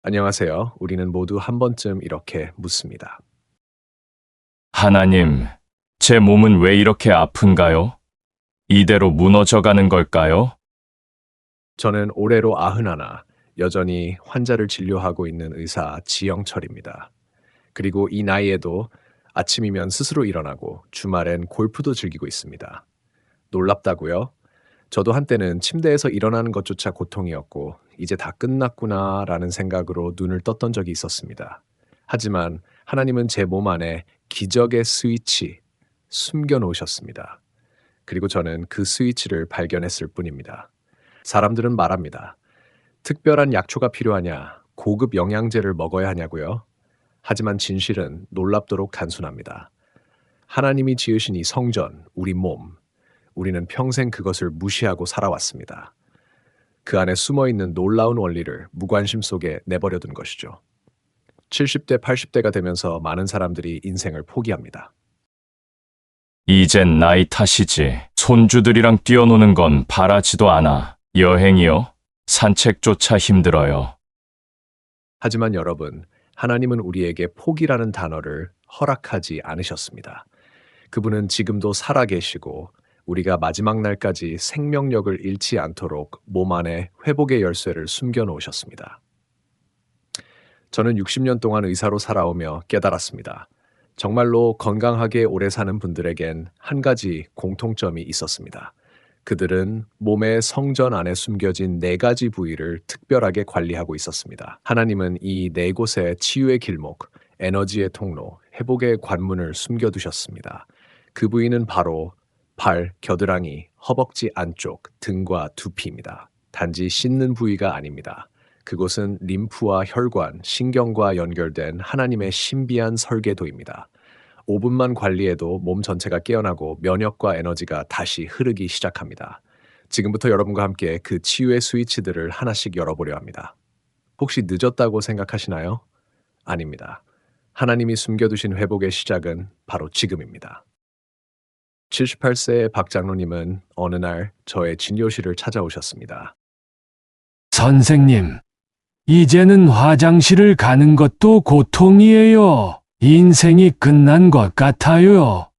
안녕하세요. 우리는 모두 한 번쯤 이렇게 묻습니다. 하나님, 제 몸은 왜 이렇게 아픈가요? 이대로 무너져 가는 걸까요? 저는 올해로 91, 여전히 환자를 진료하고 있는 의사 지영철입니다. 그리고 이 나이에도 아침이면 스스로 일어나고 주말엔 골프도 즐기고 있습니다. 놀랍다고요? 저도 한때는 침대에서 일어나는 것조차 고통이었고, 이제 다 끝났구나라는 생각으로 눈을 떴던 적이 있었습니다. 하지만 하나님은 제 몸 안에 기적의 스위치 숨겨 놓으셨습니다. 그리고 저는 그 스위치를 발견했을 뿐입니다. 사람들은 말합니다. 특별한 약초가 필요하냐? 고급 영양제를 먹어야 하냐고요? 하지만 진실은 놀랍도록 단순합니다. 하나님이 지으신 이 성전, 우리 몸, 우리는 평생 그것을 무시하고 살아왔습니다. 그 안에 숨어 있는 놀라운 원리를 무관심 속에 내버려둔 것이죠. 70대, 80대가 되면서 많은 사람들이 인생을 포기합니다. 이젠 나이 탓이지. 손주들이랑 뛰어노는 건 바라지도 않아. 여행이요? 산책조차 힘들어요. 하지만 여러분, 하나님은 우리에게 포기라는 단어를 허락하지 않으셨습니다. 그분은 지금도 살아계시고 우리가 마지막 날까지 생명력을 잃지 않도록 몸 안에 회복의 열쇠를 숨겨 놓으셨습니다. 저는 60년 동안 의사로 살아오며 깨달았습니다. 정말로 건강하게 오래 사는 분들에겐 한 가지 공통점이 있었습니다. 그들은 몸의 성전 안에 숨겨진 네 가지 부위를 특별하게 관리하고 있었습니다. 하나님은 이 네 곳의 치유의 길목, 에너지의 통로, 회복의 관문을 숨겨두셨습니다. 그 부위는 바로 발, 겨드랑이, 허벅지 안쪽, 등과 두피입니다. 단지 씻는 부위가 아닙니다. 그곳은 림프와 혈관, 신경과 연결된 하나님의 신비한 설계도입니다. 5분만 관리해도 몸 전체가 깨어나고 면역과 에너지가 다시 흐르기 시작합니다. 지금부터 여러분과 함께 그 치유의 스위치들을 하나씩 열어보려 합니다. 혹시 늦었다고 생각하시나요? 아닙니다. 하나님이 숨겨두신 회복의 시작은 바로 지금입니다. 78세의 박 장로님은 어느 날 저의 진료실을 찾아오셨습니다. 선생님, 이제는 화장실을 가는 것도 고통이에요. 인생이 끝난 것 같아요.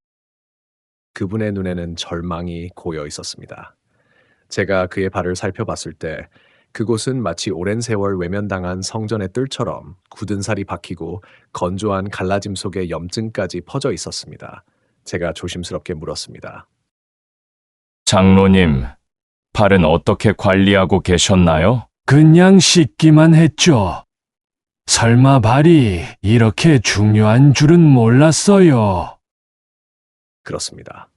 그분의 눈에는 절망이 고여 있었습니다. 제가 그의 발을 살펴봤을 때 그곳은 마치 오랜 세월 외면당한 성전의 뜰처럼 굳은 살이 박히고 건조한 갈라짐 속에 염증까지 퍼져 있었습니다. 제가 조심스럽게 물었습니다. 장로님, 발은 어떻게 관리하고 계셨나요? 그냥 씻기만 했죠. 설마 발이 이렇게 중요한 줄은 몰랐어요. 그렇습니다.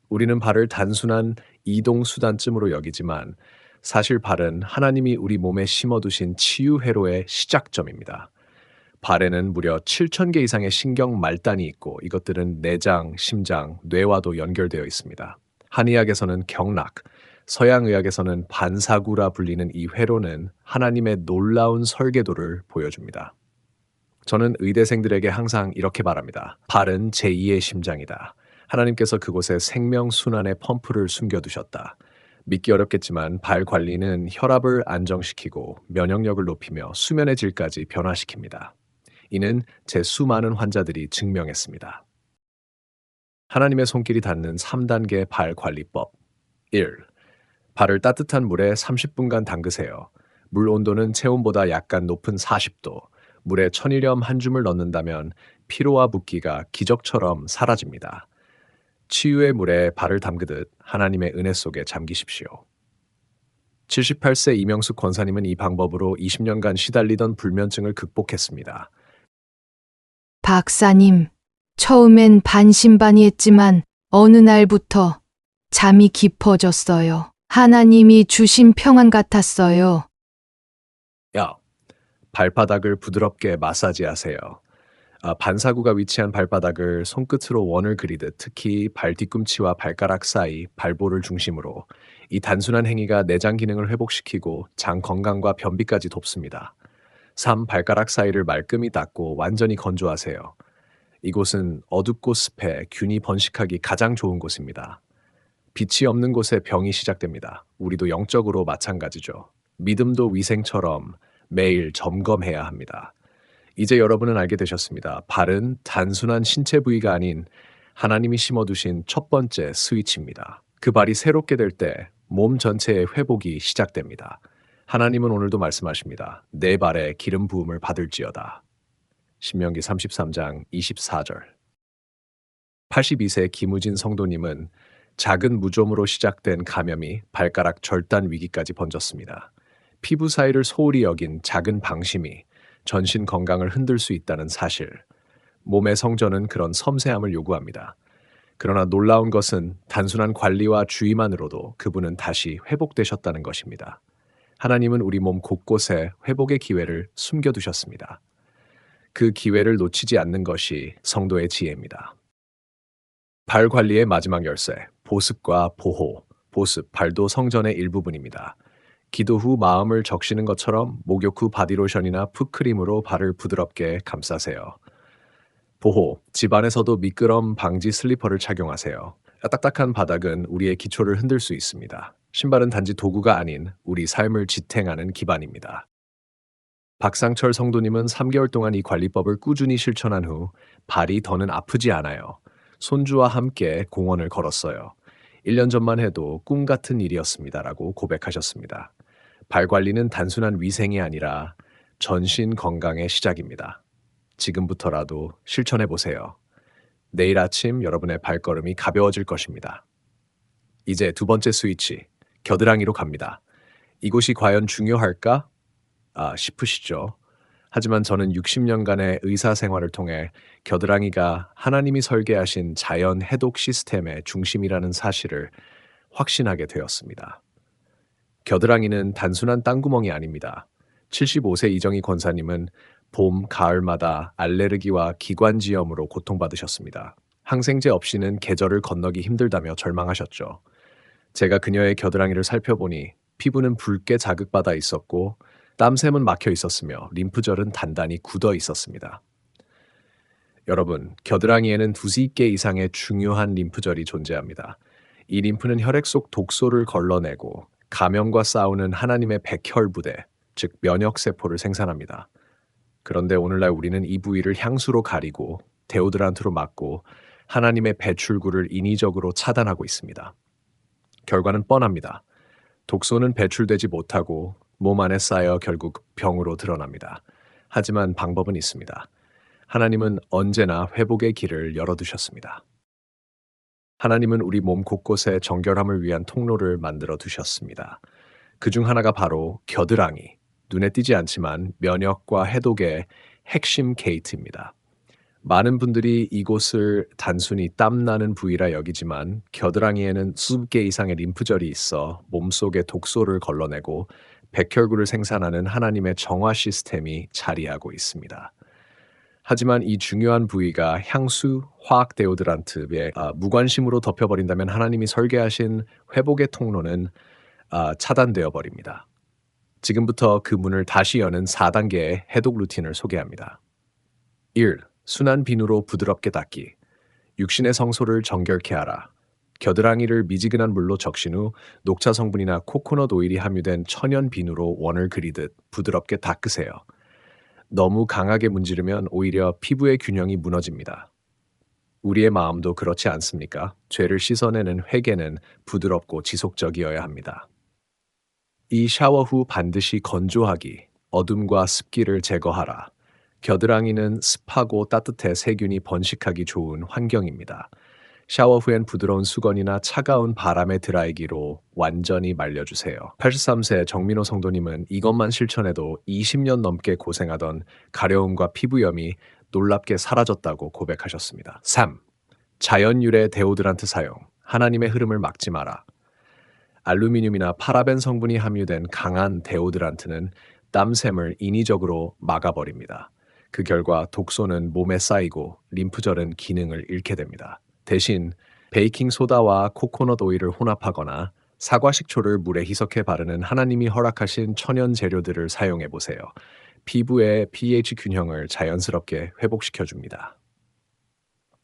우리는 발을 단순한 이동수단쯤으로 여기지만 사실 발은 하나님이 우리 몸에 심어두신 치유 회로의 시작점입니다. 발에는 무려 7,000개 이상의 신경 말단이 있고 이것들은 내장, 심장, 뇌와도 연결되어 있습니다. 한의학에서는 경락, 서양의학에서는 반사구라 불리는 이 회로는 하나님의 놀라운 설계도를 보여줍니다. 저는 의대생들에게 항상 이렇게 말합니다. 발은 제2의 심장이다. 하나님께서 그곳에 생명순환의 펌프를 숨겨두셨다. 믿기 어렵겠지만 발 관리는 혈압을 안정시키고 면역력을 높이며 수면의 질까지 변화시킵니다. 이는 제 수많은 환자들이 증명했습니다. 하나님의 손길이 닿는 3단계 발 관리법. 1. 발을 따뜻한 물에 30분간 담그세요. 물 온도는 체온보다 약간 높은 40도. 물에 천일염 한 줌을 넣는다면 피로와 붓기가 기적처럼 사라집니다. 치유의 물에 발을 담그듯 하나님의 은혜 속에 잠기십시오. 78세 이명숙 권사님은 이 방법으로 20년간 시달리던 불면증을 극복했습니다. 박사님, 처음엔 반신반의했지만 어느 날부터 잠이 깊어졌어요. 하나님이 주신 평안 같았어요. 야, 발바닥을 부드럽게 마사지하세요. 반사구가 위치한 발바닥을 손끝으로 원을 그리듯 특히 발 뒤꿈치와 발가락 사이 발볼을 중심으로 이 단순한 행위가 내장 기능을 회복시키고 장 건강과 변비까지 돕습니다. 3. 발가락 사이를 말끔히 닦고 완전히 건조하세요. 이곳은 어둡고 습해 균이 번식하기 가장 좋은 곳입니다. 빛이 없는 곳에 병이 시작됩니다. 우리도 영적으로 마찬가지죠. 믿음도 위생처럼 매일 점검해야 합니다. 이제 여러분은 알게 되셨습니다. 발은 단순한 신체 부위가 아닌 하나님이 심어두신 첫 번째 스위치입니다. 그 발이 새롭게 될 때 몸 전체의 회복이 시작됩니다. 하나님은 오늘도 말씀하십니다. 내 발에 기름 부음을 받을지어다. 신명기 33장 24절. 82세 김우진 성도님은 작은 무좀으로 시작된 감염이 발가락 절단 위기까지 번졌습니다. 피부 사이를 소홀히 여긴 작은 방심이 전신 건강을 흔들 수 있다는 사실. 몸의 성전은 그런 섬세함을 요구합니다. 그러나 놀라운 것은 단순한 관리와 주의만으로도 그분은 다시 회복되셨다는 것입니다. 하나님은 우리 몸 곳곳에 회복의 기회를 숨겨두셨습니다. 그 기회를 놓치지 않는 것이 성도의 지혜입니다. 발 관리의 마지막 열쇠, 보습과 보호. 보습, 발도 성전의 일부분입니다. 기도 후 마음을 적시는 것처럼 목욕 후 바디로션이나 풋크림으로 발을 부드럽게 감싸세요. 보호, 집안에서도 미끄럼 방지 슬리퍼를 착용하세요. 딱딱한 바닥은 우리의 기초를 흔들 수 있습니다. 신발은 단지 도구가 아닌 우리 삶을 지탱하는 기반입니다. 박상철 성도님은 3개월 동안 이 관리법을 꾸준히 실천한 후 발이 더는 아프지 않아요. 손주와 함께 공원을 걸었어요. 1년 전만 해도 꿈 같은 일이었습니다라고 고백하셨습니다. 발 관리는 단순한 위생이 아니라 전신 건강의 시작입니다. 지금부터라도 실천해 보세요. 내일 아침 여러분의 발걸음이 가벼워질 것입니다. 이제 두 번째 스위치, 겨드랑이로 갑니다. 이곳이 과연 중요할까? 싶으시죠? 하지만 저는 60년간의 의사 생활을 통해 겨드랑이가 하나님이 설계하신 자연 해독 시스템의 중심이라는 사실을 확신하게 되었습니다. 겨드랑이는 단순한 땀구멍이 아닙니다. 75세 이정희 권사님은 봄, 가을마다 알레르기와 기관지염으로 고통받으셨습니다. 항생제 없이는 계절을 건너기 힘들다며 절망하셨죠. 제가 그녀의 겨드랑이를 살펴보니 피부는 붉게 자극받아 있었고 땀샘은 막혀 있었으며 림프절은 단단히 굳어 있었습니다. 여러분, 겨드랑이에는 2-3개 이상의 중요한 림프절이 존재합니다. 이 림프는 혈액 속 독소를 걸러내고 감염과 싸우는 하나님의 백혈부대, 즉 면역세포를 생산합니다. 그런데 오늘날 우리는 이 부위를 향수로 가리고 데오드란트로 막고 하나님의 배출구를 인위적으로 차단하고 있습니다. 결과는 뻔합니다. 독소는 배출되지 못하고 몸 안에 쌓여 결국 병으로 드러납니다. 하지만 방법은 있습니다. 하나님은 언제나 회복의 길을 열어두셨습니다. 하나님은 우리 몸 곳곳에 정결함을 위한 통로를 만들어 두셨습니다. 그중 하나가 바로 겨드랑이, 눈에 띄지 않지만 면역과 해독의 핵심 게이트입니다. 많은 분들이 이곳을 단순히 땀나는 부위라 여기지만 겨드랑이에는 수십 개 이상의 림프절이 있어 몸속의 독소를 걸러내고 백혈구를 생산하는 하나님의 정화 시스템이 자리하고 있습니다. 하지만 이 중요한 부위가 향수, 화학 데오드란트에 무관심으로 덮여버린다면 하나님이 설계하신 회복의 통로는 차단되어 버립니다. 지금부터 그 문을 다시 여는 4단계의 해독 루틴을 소개합니다. 1. 순한 비누로 부드럽게 닦기. 육신의 성소를 정결케 하라. 겨드랑이를 미지근한 물로 적신 후 녹차 성분이나 코코넛 오일이 함유된 천연 비누로 원을 그리듯 부드럽게 닦으세요. 너무 강하게 문지르면 오히려 피부의 균형이 무너집니다. 우리의 마음도 그렇지 않습니까? 죄를 씻어내는 회개는 부드럽고 지속적이어야 합니다. 이 샤워 후 반드시 건조하기, 어둠과 습기를 제거하라. 겨드랑이는 습하고 따뜻해 세균이 번식하기 좋은 환경입니다. 샤워 후엔 부드러운 수건이나 차가운 바람의 드라이기로 완전히 말려주세요. 83세 정민호 성도님은 이것만 실천해도 20년 넘게 고생하던 가려움과 피부염이 놀랍게 사라졌다고 고백하셨습니다. 3. 자연 유래 데오드란트 사용. 하나님의 흐름을 막지 마라. 알루미늄이나 파라벤 성분이 함유된 강한 데오드란트는 땀샘을 인위적으로 막아버립니다. 그 결과 독소는 몸에 쌓이고 림프절은 기능을 잃게 됩니다. 대신 베이킹 소다와 코코넛 오일을 혼합하거나 사과 식초를 물에 희석해 바르는 하나님이 허락하신 천연 재료들을 사용해 보세요. 피부의 pH 균형을 자연스럽게 회복시켜 줍니다.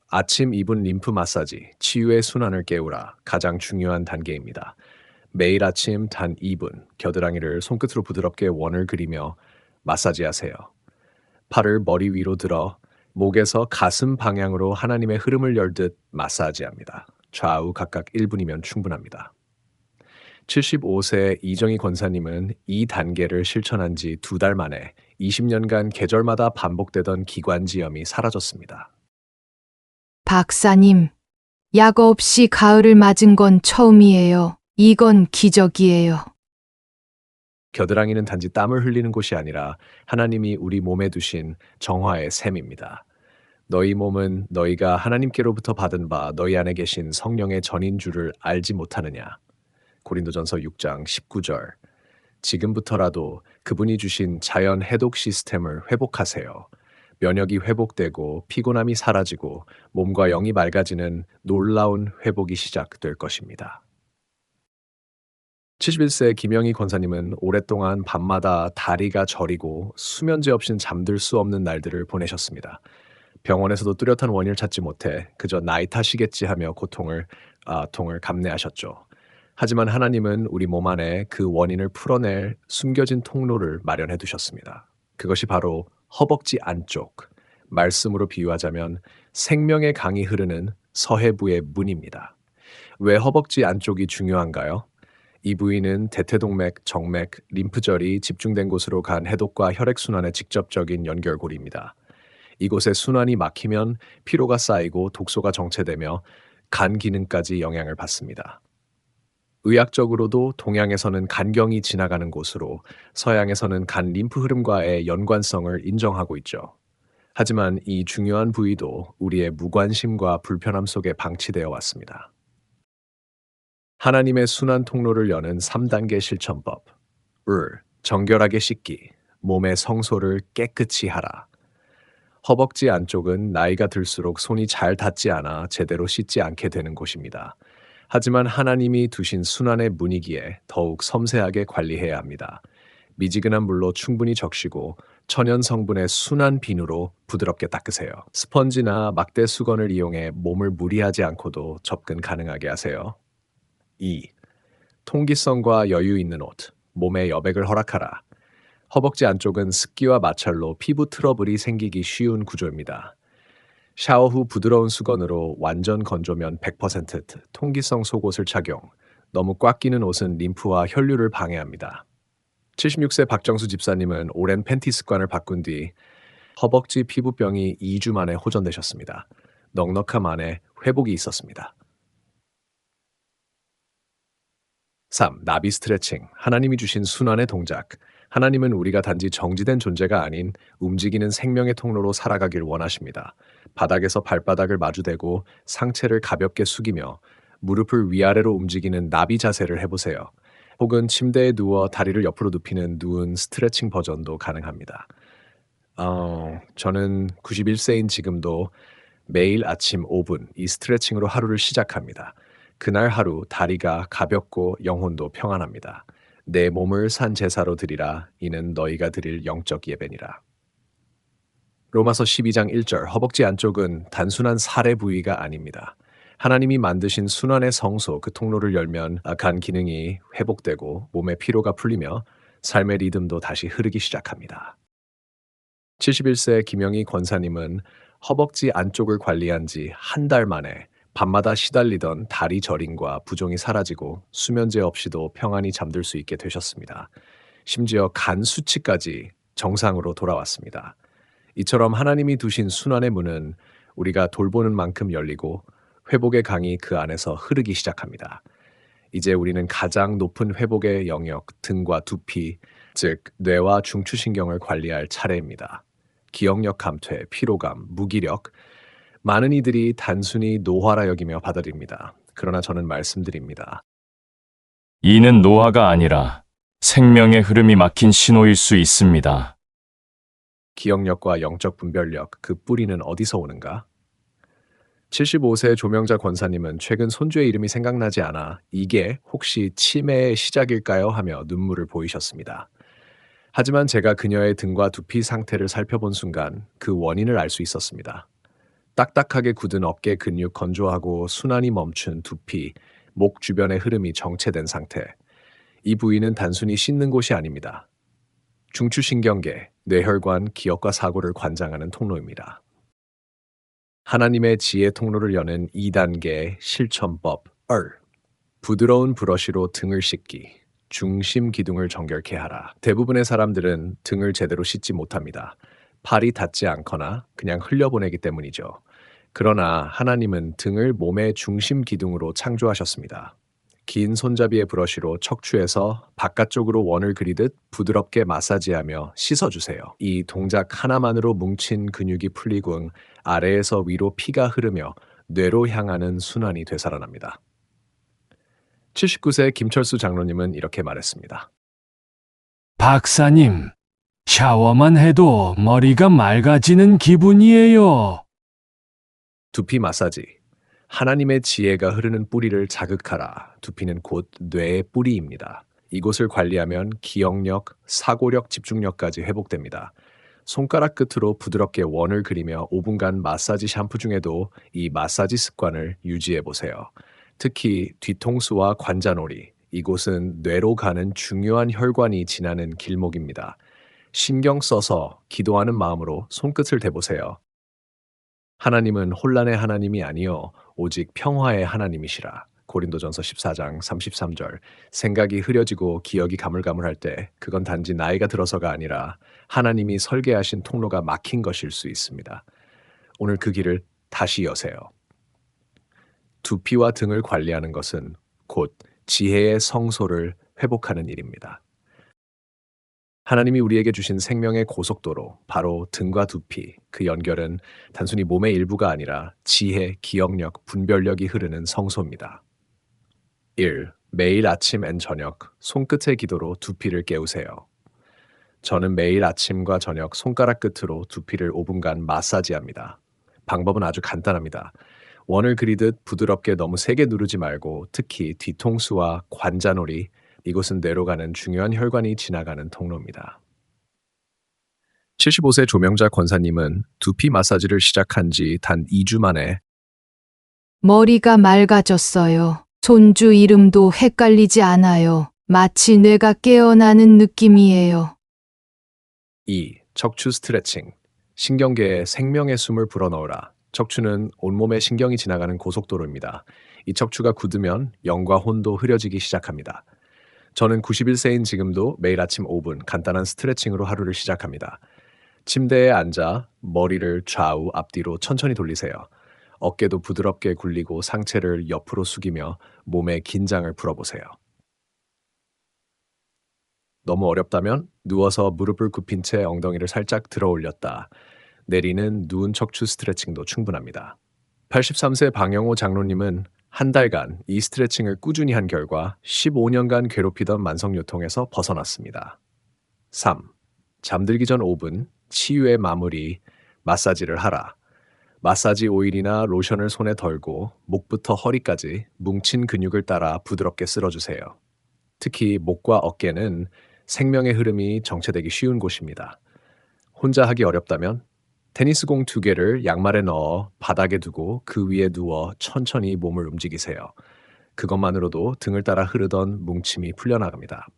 아침 2분 림프 마사지, 치유의 순환을 깨우라. 가장 중요한 단계입니다. 매일 아침 단 2분 겨드랑이를 손끝으로 부드럽게 원을 그리며 마사지하세요. 팔을 머리 위로 들어 목에서 가슴 방향으로 하나님의 흐름을 열듯 마사지합니다. 좌우 각각 1분이면 충분합니다. 75세 이정희 권사님은 이 단계를 실천한 지 2달 만에 20년간 계절마다 반복되던 기관지염이 사라졌습니다. 박사님, 약 없이 가을을 맞은 건 처음이에요. 이건 기적이에요. 겨드랑이는 단지 땀을 흘리는 곳이 아니라 하나님이 우리 몸에 두신 정화의 샘입니다. 너희 몸은 너희가 하나님께로부터 받은 바 너희 안에 계신 성령의 전인 줄을 알지 못하느냐. 고린도전서 6장 19절. 지금부터라도 그분이 주신 자연 해독 시스템을 회복하세요. 면역이 회복되고 피곤함이 사라지고 몸과 영이 맑아지는 놀라운 회복이 시작될 것입니다. 71세 김영희 권사님은 오랫동안 밤마다 다리가 저리고 수면제 없인 잠들 수 없는 날들을 보내셨습니다. 병원에서도 뚜렷한 원인을 찾지 못해 그저 나이 탓이겠지 하며 고통을 감내하셨죠. 하지만 하나님은 우리 몸 안에 그 원인을 풀어낼 숨겨진 통로를 마련해 두셨습니다. 그것이 바로 허벅지 안쪽, 말씀으로 비유하자면 생명의 강이 흐르는 서해부의 문입니다. 왜 허벅지 안쪽이 중요한가요? 이 부위는 대퇴동맥, 정맥, 림프절이 집중된 곳으로 간 해독과 혈액순환의 직접적인 연결고리입니다. 이곳에 순환이 막히면 피로가 쌓이고 독소가 정체되며 간 기능까지 영향을 받습니다. 의학적으로도 동양에서는 간경이 지나가는 곳으로 서양에서는 간 림프 흐름과의 연관성을 인정하고 있죠. 하지만 이 중요한 부위도 우리의 무관심과 불편함 속에 방치되어 왔습니다. 하나님의 순환 통로를 여는 3단계 실천법. 정결하게 씻기, 몸의 성소를 깨끗이 하라. 허벅지 안쪽은 나이가 들수록 손이 잘 닿지 않아 제대로 씻지 않게 되는 곳입니다. 하지만 하나님이 두신 순환의 문이기에 더욱 섬세하게 관리해야 합니다. 미지근한 물로 충분히 적시고 천연 성분의 순한 비누로 부드럽게 닦으세요. 스펀지나 막대 수건을 이용해 몸을 무리하지 않고도 접근 가능하게 하세요. 2. 통기성과 여유 있는 옷, 몸에 여백을 허락하라. 허벅지 안쪽은 습기와 마찰로 피부 트러블이 생기기 쉬운 구조입니다. 샤워 후 부드러운 수건으로 완전 건조면 100% 통기성 속옷을 착용. 너무 꽉 끼는 옷은 림프와 혈류를 방해합니다. 76세 박정수 집사님은 오랜 팬티 습관을 바꾼 뒤 허벅지 피부병이 2주 만에 호전되셨습니다. 넉넉함 안에 회복이 있었습니다. 3. 나비 스트레칭. 하나님이 주신 순환의 동작. 하나님은 우리가 단지 정지된 존재가 아닌 움직이는 생명의 통로로 살아가길 원하십니다. 바닥에서 발바닥을 마주대고 상체를 가볍게 숙이며 무릎을 위아래로 움직이는 나비 자세를 해보세요. 혹은 침대에 누워 다리를 옆으로 눕히는 누운 스트레칭 버전도 가능합니다. 저는 91세인 지금도 매일 아침 5분 이 스트레칭으로 하루를 시작합니다. 그날 하루 다리가 가볍고 영혼도 평안합니다. 내 몸을 산 제사로 드리라. 이는 너희가 드릴 영적 예배니라. 로마서 12장 1절. 허벅지 안쪽은 단순한 살의 부위가 아닙니다. 하나님이 만드신 순환의 성소, 그 통로를 열면 간 기능이 회복되고 몸의 피로가 풀리며 삶의 리듬도 다시 흐르기 시작합니다. 71세 김영희 권사님은 허벅지 안쪽을 관리한 지 한 달 만에 밤마다 시달리던 다리 저림과 부종이 사라지고 수면제 없이도 평안히 잠들 수 있게 되셨습니다. 심지어 간 수치까지 정상으로 돌아왔습니다. 이처럼 하나님이 두신 순환의 문은 우리가 돌보는 만큼 열리고 회복의 강이 그 안에서 흐르기 시작합니다. 이제 우리는 가장 높은 회복의 영역, 등과 두피, 즉 뇌와 중추신경을 관리할 차례입니다. 기억력 감퇴, 피로감, 무기력, 많은 이들이 단순히 노화라 여기며 받아들입니다. 그러나 저는 말씀드립니다. 이는 노화가 아니라 생명의 흐름이 막힌 신호일 수 있습니다. 기억력과 영적 분별력, 그 뿌리는 어디서 오는가? 75세 조명자 권사님은 최근 손주의 이름이 생각나지 않아 이게 혹시 치매의 시작일까요? 하며 눈물을 보이셨습니다. 하지만 제가 그녀의 등과 두피 상태를 살펴본 순간 그 원인을 알 수 있었습니다. 딱딱하게 굳은 어깨 근육, 건조하고 순환이 멈춘 두피, 목 주변의 흐름이 정체된 상태. 이 부위는 단순히 씻는 곳이 아닙니다. 중추신경계, 뇌혈관, 기억과 사고를 관장하는 통로입니다. 하나님의 지혜 통로를 여는 2단계 실천법 부드러운 브러쉬로 등을 씻기. 중심 기둥을 정결케 하라. 대부분의 사람들은 등을 제대로 씻지 못합니다. 팔이 닿지 않거나 그냥 흘려보내기 때문이죠. 그러나 하나님은 등을 몸의 중심 기둥으로 창조하셨습니다. 긴 손잡이의 브러쉬로 척추에서 바깥쪽으로 원을 그리듯 부드럽게 마사지하며 씻어주세요. 이 동작 하나만으로 뭉친 근육이 풀리고 아래에서 위로 피가 흐르며 뇌로 향하는 순환이 되살아납니다. 79세 김철수 장로님은 이렇게 말했습니다. 박사님, 샤워만 해도 머리가 맑아지는 기분이에요. 두피 마사지. 하나님의 지혜가 흐르는 뿌리를 자극하라. 두피는 곧 뇌의 뿌리입니다. 이곳을 관리하면 기억력, 사고력, 집중력까지 회복됩니다. 손가락 끝으로 부드럽게 원을 그리며 5분간 마사지 샴푸 중에도 이 마사지 습관을 유지해 보세요. 특히 뒤통수와 관자놀이, 이곳은 뇌로 가는 중요한 혈관이 지나는 길목입니다. 신경 써서 기도하는 마음으로 손끝을 대보세요. 하나님은 혼란의 하나님이 아니요 오직 평화의 하나님이시라. 고린도전서 14장 33절. 생각이 흐려지고 기억이 가물가물할 때 그건 단지 나이가 들어서가 아니라 하나님이 설계하신 통로가 막힌 것일 수 있습니다. 오늘 그 길을 다시 여세요. 두피와 등을 관리하는 것은 곧 지혜의 성소를 회복하는 일입니다. 하나님이 우리에게 주신 생명의 고속도로, 바로 등과 두피, 그 연결은 단순히 몸의 일부가 아니라 지혜, 기억력, 분별력이 흐르는 성소입니다. 1. 매일 아침 앤 저녁 손끝의 기도로 두피를 깨우세요. 저는 매일 아침과 저녁 손가락 끝으로 두피를 5분간 마사지합니다. 방법은 아주 간단합니다. 원을 그리듯 부드럽게 너무 세게 누르지 말고 특히 뒤통수와 관자놀이, 이곳은 뇌로 가는 중요한 혈관이 지나가는 통로입니다. 75세 조명자 권사님은 두피 마사지를 시작한 지 단 2주 만에 머리가 맑아졌어요. 손주 이름도 헷갈리지 않아요. 마치 뇌가 깨어나는 느낌이에요. 2. 척추 스트레칭. 신경계에 생명의 숨을 불어넣으라. 척추는 온몸에 신경이 지나가는 고속도로입니다. 이 척추가 굳으면 영과 혼도 흐려지기 시작합니다. 저는 91세인 지금도 매일 아침 5분 간단한 스트레칭으로 하루를 시작합니다. 침대에 앉아 머리를 좌우 앞뒤로 천천히 돌리세요. 어깨도 부드럽게 굴리고 상체를 옆으로 숙이며 몸의 긴장을 풀어보세요. 너무 어렵다면 누워서 무릎을 굽힌 채 엉덩이를 살짝 들어 올렸다 내리는 누운 척추 스트레칭도 충분합니다. 83세 방영호 장로님은 한 달간 이 스트레칭을 꾸준히 한 결과 15년간 괴롭히던 만성요통에서 벗어났습니다. 3. 잠들기 전 5분 치유의 마무리 마사지를 하라. 마사지 오일이나 로션을 손에 덜고 목부터 허리까지 뭉친 근육을 따라 부드럽게 쓸어주세요. 특히 목과 어깨는 생명의 흐름이 정체되기 쉬운 곳입니다. 혼자 하기 어렵다면 테니스공 2개를 양말에 넣어 바닥에 두고 그 위에 누워 천천히 몸을 움직이세요. 그것만으로도 등을 따라 흐르던 뭉침이 풀려나갑니다.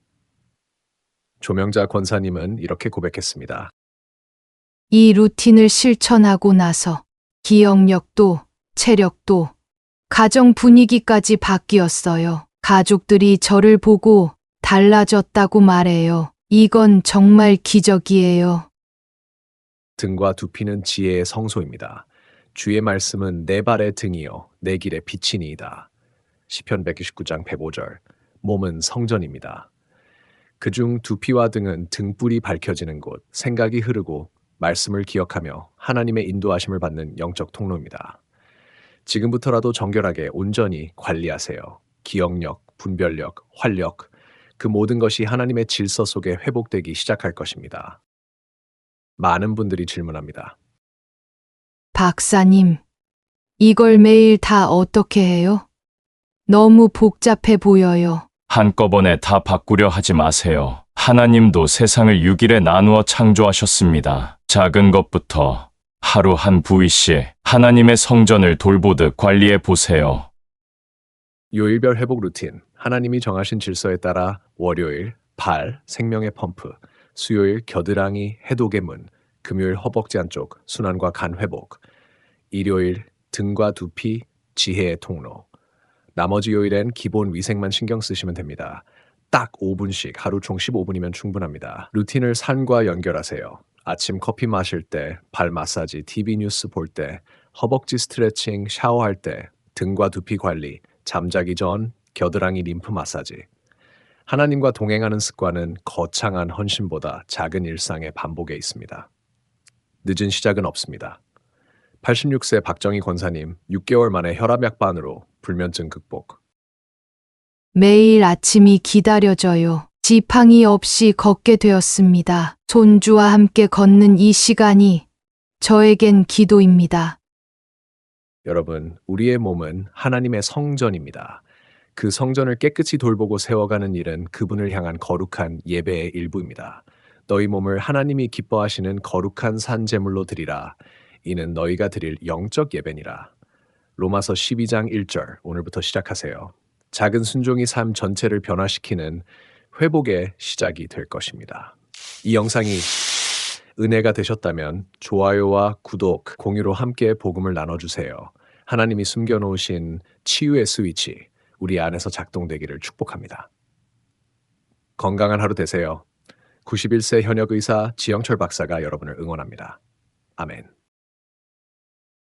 조명자 권사님은 이렇게 고백했습니다. 이 루틴을 실천하고 나서 기억력도, 체력도, 가정 분위기까지 바뀌었어요. 가족들이 저를 보고 달라졌다고 말해요. 이건 정말 기적이에요. 등과 두피는 지혜의 성소입니다. 주의 말씀은 내 발의 등이요 내 길의 빛이니이다. 시편 129장 105절. 몸은 성전입니다. 그중 두피와 등은 등불이 밝혀지는 곳, 생각이 흐르고 말씀을 기억하며 하나님의 인도하심을 받는 영적 통로입니다. 지금부터라도 정결하게 온전히 관리하세요. 기억력, 분별력, 활력, 그 모든 것이 하나님의 질서 속에 회복되기 시작할 것입니다. 많은 분들이 질문합니다. 박사님, 이걸 매일 다 어떻게 해요? 너무 복잡해 보여요. 한꺼번에 다 바꾸려 하지 마세요. 하나님도 세상을 6일에 나누어 창조하셨습니다. 작은 것부터 하루 한 부위씩 하나님의 성전을 돌보듯 관리해 보세요. 요일별 회복 루틴. 하나님이 정하신 질서에 따라 월요일 발 생명의 펌프, 수요일 겨드랑이 해독의 문, 금요일 허벅지 안쪽 순환과 간 회복, 일요일 등과 두피 지혜의 통로. 나머지 요일엔 기본 위생만 신경 쓰시면 됩니다. 딱 5분씩 하루 총 15분이면 충분합니다. 루틴을 산과 연결하세요. 아침 커피 마실 때, 발 마사지, TV 뉴스 볼 때, 허벅지 스트레칭, 샤워할 때, 등과 두피 관리, 잠자기 전 겨드랑이 림프 마사지. 하나님과 동행하는 습관은 거창한 헌신보다 작은 일상의 반복에 있습니다. 늦은 시작은 없습니다. 86세 박정희 권사님 6개월 만에 혈압약반으로 불면증 극복. 매일 아침이 기다려져요. 지팡이 없이 걷게 되었습니다. 손주와 함께 걷는 이 시간이 저에겐 기도입니다. 여러분, 우리의 몸은 하나님의 성전입니다. 그 성전을 깨끗이 돌보고 세워가는 일은 그분을 향한 거룩한 예배의 일부입니다. 너희 몸을 하나님이 기뻐하시는 거룩한 산 제물로 드리라. 이는 너희가 드릴 영적 예배니라. 로마서 12장 1절 오늘부터 시작하세요. 작은 순종이 삶 전체를 변화시키는 회복의 시작이 될 것입니다. 이 영상이 은혜가 되셨다면 좋아요와 구독, 공유로 함께 복음을 나눠주세요. 하나님이 숨겨놓으신 치유의 스위치, 우리 안에서 작동되기를 축복합니다. 건강한 하루 되세요. 91세 현역 의사 지영철 박사가 여러분을 응원합니다. 아멘.